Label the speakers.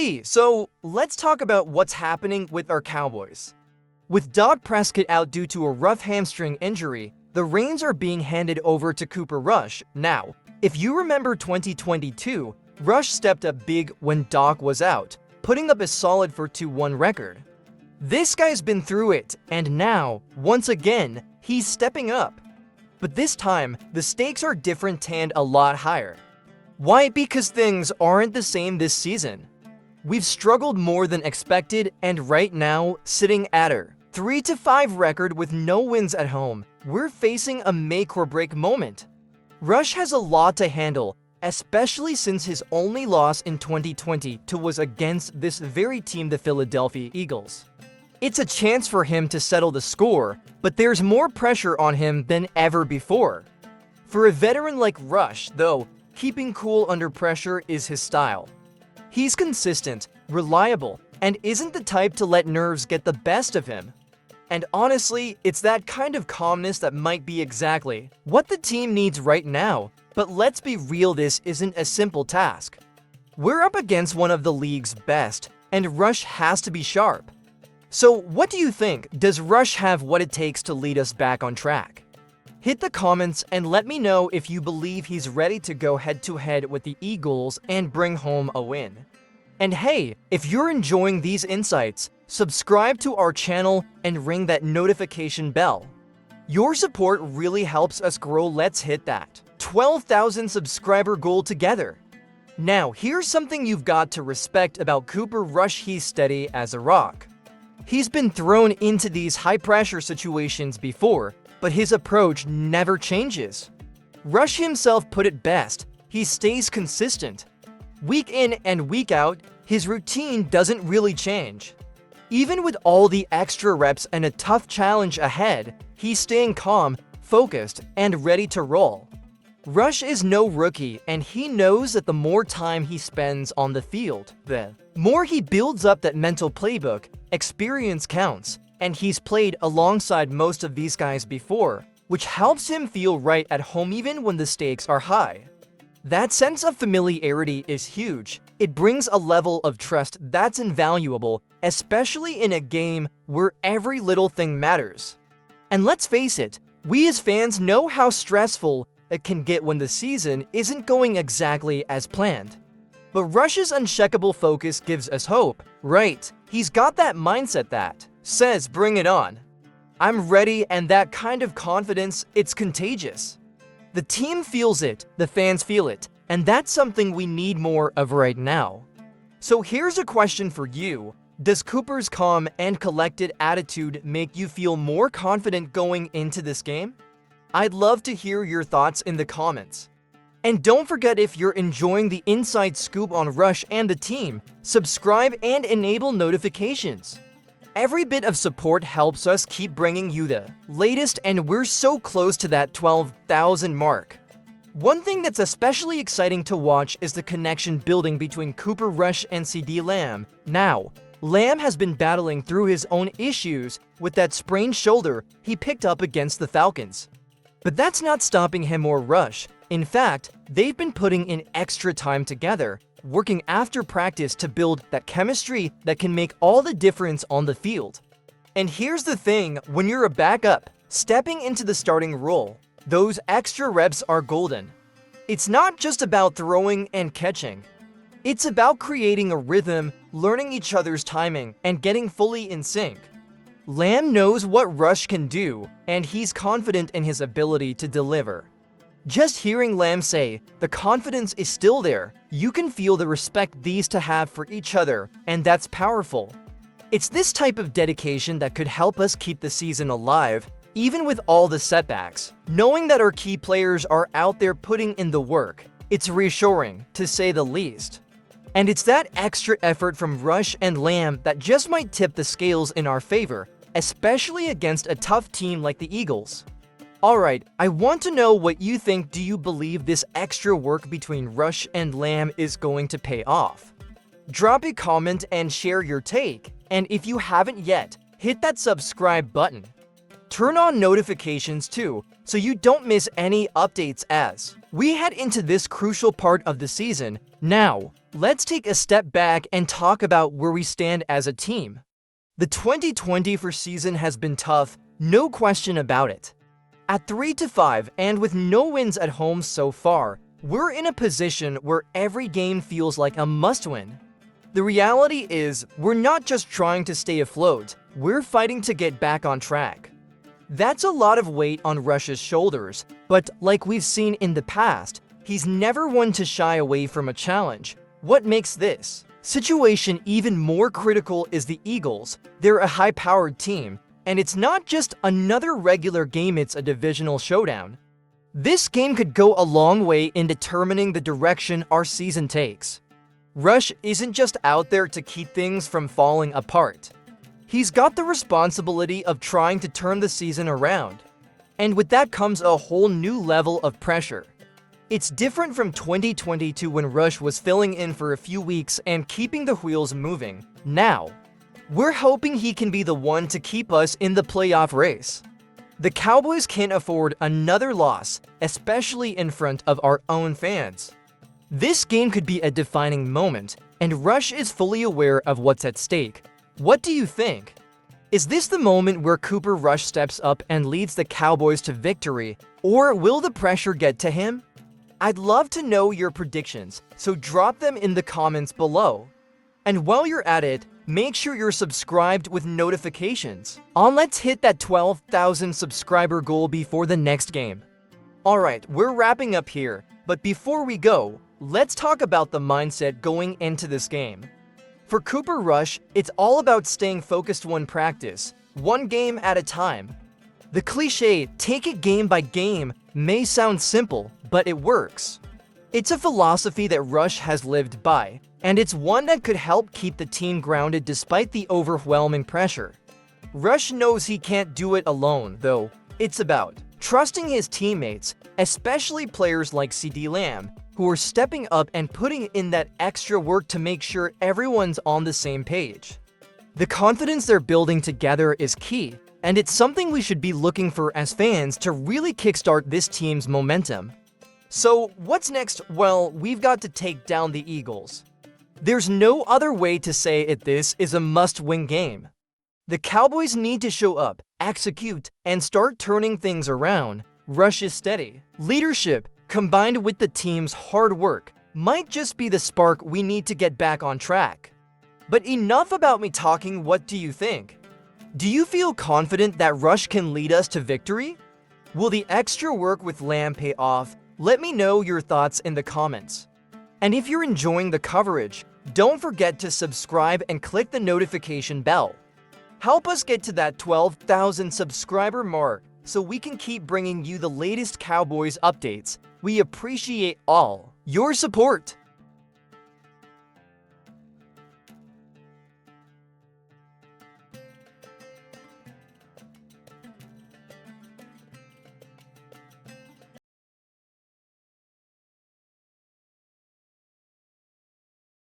Speaker 1: Hey, so let's talk about what's happening with our Cowboys. With Dak Prescott out due to a rough hamstring injury, the reins are being handed over to Cooper Rush. Now, if you remember 2022, Rush stepped up big when Dak was out, putting up a solid 4-1 record. This guy's been through it, and now, once again, he's stepping up. But this time, the stakes are different and a lot higher. Why? Because things aren't the same this season. We've struggled more than expected, and right now, sitting at a 3-5 record with no wins at home, we're facing a make-or-break moment. Rush has a lot to handle, especially since his only loss in 2022 was against this very team, the Philadelphia Eagles. It's a chance for him to settle the score, but there's more pressure on him than ever before. For a veteran like Rush, though, keeping cool under pressure is his style. He's consistent, reliable, and isn't the type to let nerves get the best of him. And honestly, it's that kind of calmness that might be exactly what the team needs right now. But let's be real, this isn't a simple task. We're up against one of the league's best, and Rush has to be sharp. So what do you think? Does Rush have what it takes to lead us back on track? Hit the comments and let me know if you believe he's ready to go head-to-head with the Eagles and bring home a win. And hey, if you're enjoying these insights, subscribe to our channel and ring that notification bell. Your support really helps us grow. Let's hit that 12,000 subscriber goal together. Now, here's something you've got to respect about Cooper Rush. He's steady as a rock. He's been thrown into these high-pressure situations before, but his approach never changes. Rush himself put it best: he stays consistent. Week in and week out, his routine doesn't really change. Even with all the extra reps and a tough challenge ahead, he's staying calm, focused, and ready to roll. Rush is no rookie, and he knows that the more time he spends on the field, the more he builds up that mental playbook. Experience counts, and he's played alongside most of these guys before, which helps him feel right at home even when the stakes are high. That sense of familiarity is huge. It brings a level of trust that's invaluable, especially in a game where every little thing matters. And let's face it, we as fans know how stressful it can get when the season isn't going exactly as planned. But Rush's unshakable focus gives us hope, right? He's got that mindset that says, bring it on. I'm ready, and that kind of confidence, it's contagious. The team feels it, the fans feel it, and that's something we need more of right now. So here's a question for you. Does Cooper's calm and collected attitude make you feel more confident going into this game? I'd love to hear your thoughts in the comments. And don't forget, if you're enjoying the inside scoop on Rush and the team, subscribe and enable notifications. Every bit of support helps us keep bringing you the latest, and we're so close to that 12,000 mark. One thing that's especially exciting to watch is the connection building between Cooper Rush and CeeDee Lamb. Now, Lamb has been battling through his own issues with that sprained shoulder he picked up against the Falcons. But that's not stopping him or Rush. In fact, they've been putting in extra time together, working after practice to build that chemistry that can make all the difference on the field. And here's the thing, when you're a backup, stepping into the starting role, those extra reps are golden. It's not just about throwing and catching. It's about creating a rhythm, learning each other's timing, and getting fully in sync. Lamb knows what Rush can do, and he's confident in his ability to deliver. Just hearing Lamb say, the confidence is still there, you can feel the respect these two have for each other, and that's powerful. It's this type of dedication that could help us keep the season alive, even with all the setbacks. Knowing that our key players are out there putting in the work, it's reassuring, to say the least. And it's that extra effort from Rush and Lamb that just might tip the scales in our favor, especially against a tough team like the Eagles. Alright, I want to know what you think. Do you believe this extra work between Rush and Lamb is going to pay off? Drop a comment and share your take, and if you haven't yet, hit that subscribe button. Turn on notifications too, so you don't miss any updates as we head into this crucial part of the season. Now, let's take a step back and talk about where we stand as a team. The 2024 season has been tough, no question about it. At 3-5 and with no wins at home so far, we're in a position where every game feels like a must-win. The reality is, we're not just trying to stay afloat, we're fighting to get back on track. That's a lot of weight on Rush's shoulders, but like we've seen in the past, he's never one to shy away from a challenge. What makes this situation even more critical is the Eagles. They're a high-powered team, and it's not just another regular game, it's a divisional showdown. This game could go a long way in determining the direction our season takes. Rush isn't just out there to keep things from falling apart. He's got the responsibility of trying to turn the season around. And with that comes a whole new level of pressure. It's different from 2022 when Rush was filling in for a few weeks and keeping the wheels moving. Now, we're hoping he can be the one to keep us in the playoff race. The Cowboys can't afford another loss, especially in front of our own fans. This game could be a defining moment, and Rush is fully aware of what's at stake. What do you think? Is this the moment where Cooper Rush steps up and leads the Cowboys to victory, or will the pressure get to him? I'd love to know your predictions, so drop them in the comments below. And while you're at it, make sure you're subscribed with notifications on. Let's hit that 12,000 subscriber goal before the next game. Alright, we're wrapping up here, but before we go, let's talk about the mindset going into this game. For Cooper Rush, it's all about staying focused one practice, one game at a time. The cliche, take it game by game, may sound simple, but it works. It's a philosophy that Rush has lived by, and it's one that could help keep the team grounded despite the overwhelming pressure. Rush knows he can't do it alone, though. It's about trusting his teammates, especially players like CeeDee Lamb, who are stepping up and putting in that extra work to make sure everyone's on the same page. The confidence they're building together is key, and it's something we should be looking for as fans to really kickstart this team's momentum. So, what's next? Well, we've got to take down the Eagles. There's no other way to say it. This is a must-win game. The Cowboys need to show up, execute, and start turning things around. Rush's steady leadership, combined with the team's hard work, might just be the spark we need to get back on track. But enough about me talking. What do you think? Do you feel confident that Rush can lead us to victory? Will the extra work with Lamb pay off? Let me know your thoughts in the comments. And if you're enjoying the coverage, don't forget to subscribe and click the notification bell. Help us get to that 12,000 subscriber mark so we can keep bringing you the latest Cowboys updates. We appreciate all your support.